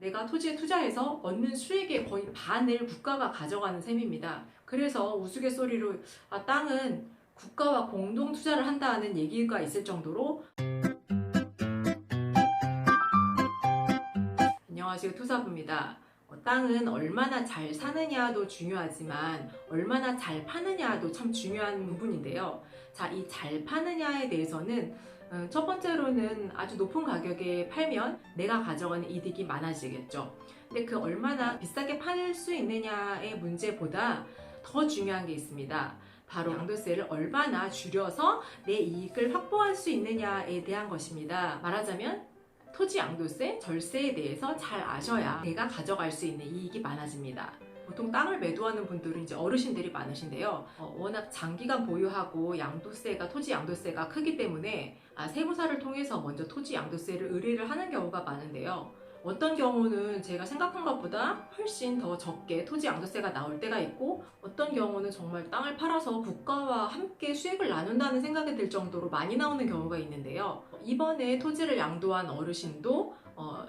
내가 토지에 투자해서 얻는 수익의 거의 반을 국가가 가져가는 셈입니다. 그래서 우스갯소리로 땅은 국가와 공동 투자를 한다는 얘기가 있을 정도로. 안녕하세요, 투사부입니다. 땅은 얼마나 잘 사느냐도 중요하지만 얼마나 잘 파느냐도 참 중요한 부분인데요. 자, 이 잘 파느냐에 대해서는 첫 번째로는 아주 높은 가격에 팔면 내가 가져가는 이득이 많아지겠죠. 근데 그 얼마나 비싸게 팔 수 있느냐의 문제보다 더 중요한 게 있습니다. 바로 양도세를 얼마나 줄여서 내 이익을 확보할 수 있느냐에 대한 것입니다. 말하자면 토지 양도세, 절세에 대해서 잘 아셔야 내가 가져갈 수 있는 이익이 많아집니다. 보통 땅을 매도하는 분들은 이제 어르신들이 많으신데요. 워낙 장기간 보유하고 토지 양도세가 크기 때문에 세무사를 통해서 먼저 토지 양도세를 의뢰를 하는 경우가 많은데요. 어떤 경우는 제가 생각한 것보다 훨씬 더 적게 토지 양도세가 나올 때가 있고, 어떤 경우는 정말 땅을 팔아서 국가와 함께 수익을 나눈다는 생각이 들 정도로 많이 나오는 경우가 있는데요. 이번에 토지를 양도한 어르신도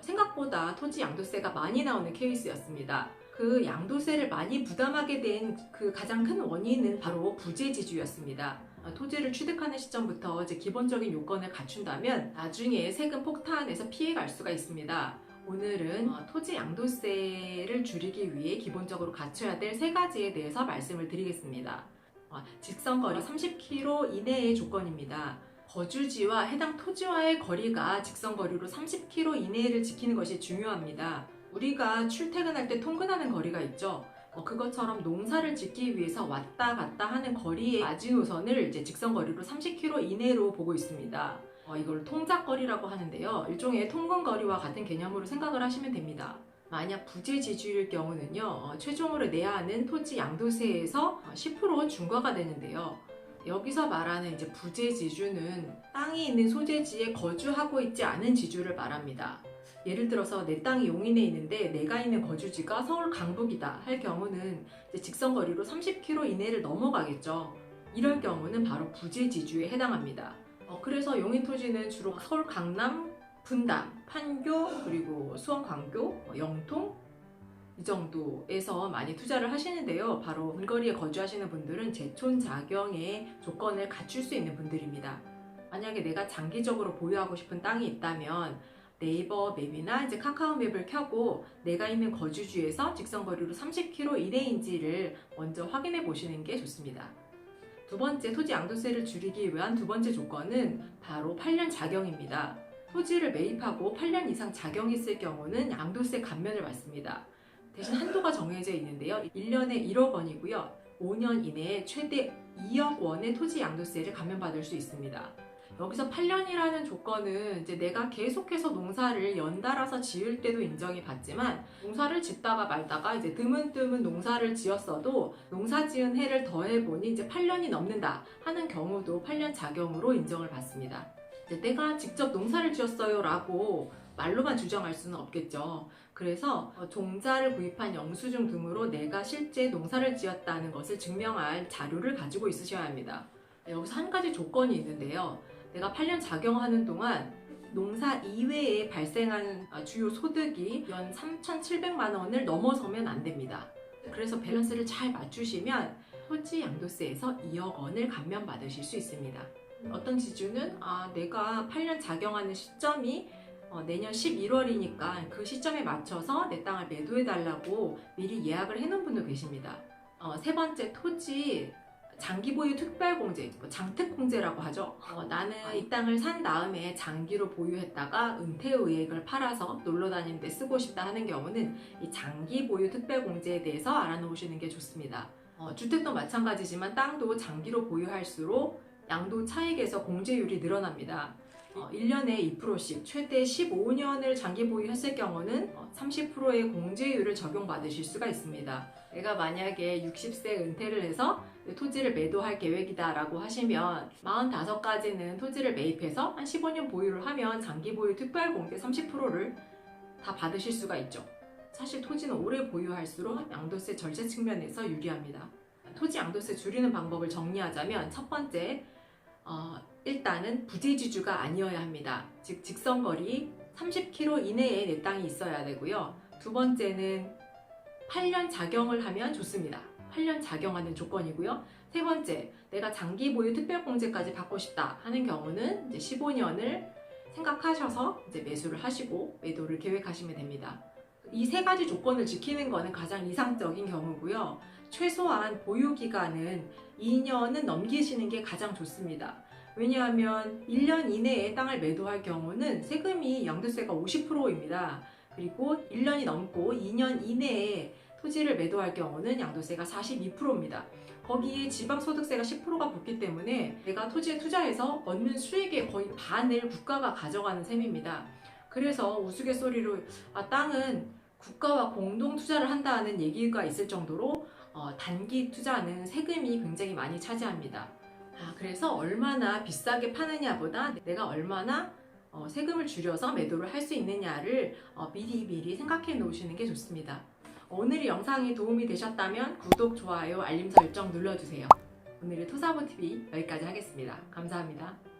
생각보다 토지 양도세가 많이 나오는 케이스였습니다. 그 양도세를 많이 부담하게 된 그 가장 큰 원인은 바로 부재지주였습니다. 토지를 취득하는 시점부터 이제 기본적인 요건을 갖춘다면 나중에 세금 폭탄에서 피해갈 수가 있습니다. 오늘은 토지 양도세를 줄이기 위해 기본적으로 갖춰야 될 세 가지에 대해서 말씀을 드리겠습니다. 직선거리 30km 이내의 조건입니다. 거주지와 해당 토지와의 거리가 직선거리로 30km 이내를 지키는 것이 중요합니다. 우리가 출퇴근할 때 통근하는 거리가 있죠. 그것처럼 농사를 짓기 위해서 왔다 갔다 하는 거리의 마지노선을 이제 직선거리로 30km 이내로 보고 있습니다. 이걸 통작거리라고 하는데요. 일종의 통근거리와 같은 개념으로 생각을 하시면 됩니다. 만약 부재지주일 경우는요, 최종으로 내야 하는 토지 양도세에서 10% 중과가 되는데요. 여기서 말하는 이제 부재지주는 땅이 있는 소재지에 거주하고 있지 않은 지주를 말합니다. 예를 들어서 내 땅이 용인에 있는데 내가 있는 거주지가 서울 강북이다 할 경우는 이제 직선거리로 30km 이내를 넘어가겠죠. 이럴 경우는 바로 부재지주에 해당합니다. 그래서 용인 토지는 주로 서울 강남, 분당, 판교, 그리고 수원 광교, 영통 이 정도에서 많이 투자를 하시는데요. 바로 근거리에 거주하시는 분들은 제촌자경의 조건을 갖출 수 있는 분들입니다. 만약에 내가 장기적으로 보유하고 싶은 땅이 있다면 네이버 맵이나 이제 카카오 맵을 켜고 내가 있는 거주지에서 직선거리로 30km 이내인지를 먼저 확인해 보시는 게 좋습니다. 두 번째, 토지 양도세를 줄이기 위한 두 번째 조건은 바로 8년 자경입니다. 토지를 매입하고 8년 이상 자경했을 경우는 양도세 감면을 받습니다. 대신 한도가 정해져 있는데요. 1년에 1억 원이고요. 5년 이내에 최대 2억 원의 토지 양도세를 감면받을 수 있습니다. 여기서 8년이라는 조건은 이제 내가 계속해서 농사를 연달아서 지을 때도 인정이 받지만, 농사를 짓다가 말다가 이제 드문드문 농사를 지었어도 농사 지은 해를 더해보니 이제 8년이 넘는다 하는 경우도 8년 자경으로 인정을 받습니다. 이제 내가 직접 농사를 지었어요 라고 말로만 주장할 수는 없겠죠. 그래서 종자를 구입한 영수증 등으로 내가 실제 농사를 지었다는 것을 증명할 자료를 가지고 있으셔야 합니다. 여기서 한 가지 조건이 있는데요. 내가 8년 자경하는 동안 농사 이외에 발생한 주요 소득이 연 3,700만 원을 넘어서면 안 됩니다. 그래서 밸런스를 잘 맞추시면 토지 양도세에서 2억 원을 감면받으실 수 있습니다. 어떤 지주는 내가 8년 자경하는 시점이 내년 11월이니까 그 시점에 맞춰서 내 땅을 매도해달라고 미리 예약을 해놓은 분도 계십니다. 세 번째, 토지 장기 보유 특별공제, 장특공제라고 하죠. 나는 이 땅을 산 다음에 장기로 보유했다가 은퇴의액을 팔아서 놀러 다니는 데 쓰고 싶다 하는 경우는 이 장기 보유 특별공제에 대해서 알아놓으시는 게 좋습니다. 주택도 마찬가지지만 땅도 장기로 보유할수록 양도 차익에서 공제율이 늘어납니다. 1년에 2%씩 최대 15년을 장기 보유했을 경우는 30%의 공제율을 적용받으실 수가 있습니다. 내가 만약에 60세 은퇴를 해서 토지를 매도할 계획이다 라고 하시면 45까지는 토지를 매입해서 한 15년 보유를 하면 장기 보유 특별공제 30%를 다 받으실 수가 있죠. 사실 토지는 오래 보유할수록 양도세 절세 측면에서 유리합니다. 토지 양도세 줄이는 방법을 정리하자면, 첫 번째, 일단은 부재지주가 아니어야 합니다. 즉 직선거리 30km 이내에 내 땅이 있어야 되고요. 두 번째는 8년 작용을 하면 좋습니다. 8년 작용하는 조건이고요. 세 번째, 내가 장기 보유 특별공제까지 받고 싶다 하는 경우는 이제 15년을 생각하셔서 이제 매수를 하시고 매도를 계획하시면 됩니다. 이 세 가지 조건을 지키는 것은 가장 이상적인 경우고요. 최소한 보유 기간은 2년은 넘기시는 게 가장 좋습니다. 왜냐하면 1년 이내에 땅을 매도할 경우는 세금이 양도세가 50%입니다. 그리고 1년이 넘고 2년 이내에 토지를 매도할 경우는 양도세가 42%입니다. 거기에 지방소득세가 10%가 붙기 때문에 내가 토지에 투자해서 얻는 수익의 거의 반을 국가가 가져가는 셈입니다. 그래서 우스갯소리로 땅은 국가와 공동 투자를 한다는 얘기가 있을 정도로 단기 투자는 세금이 굉장히 많이 차지합니다. 그래서 얼마나 비싸게 파느냐보다 내가 얼마나 세금을 줄여서 매도를 할 수 있느냐를 미리 생각해 놓으시는 게 좋습니다. 오늘 이 영상이 도움이 되셨다면 구독, 좋아요, 알림 설정 눌러주세요. 오늘의 토사보TV 여기까지 하겠습니다. 감사합니다.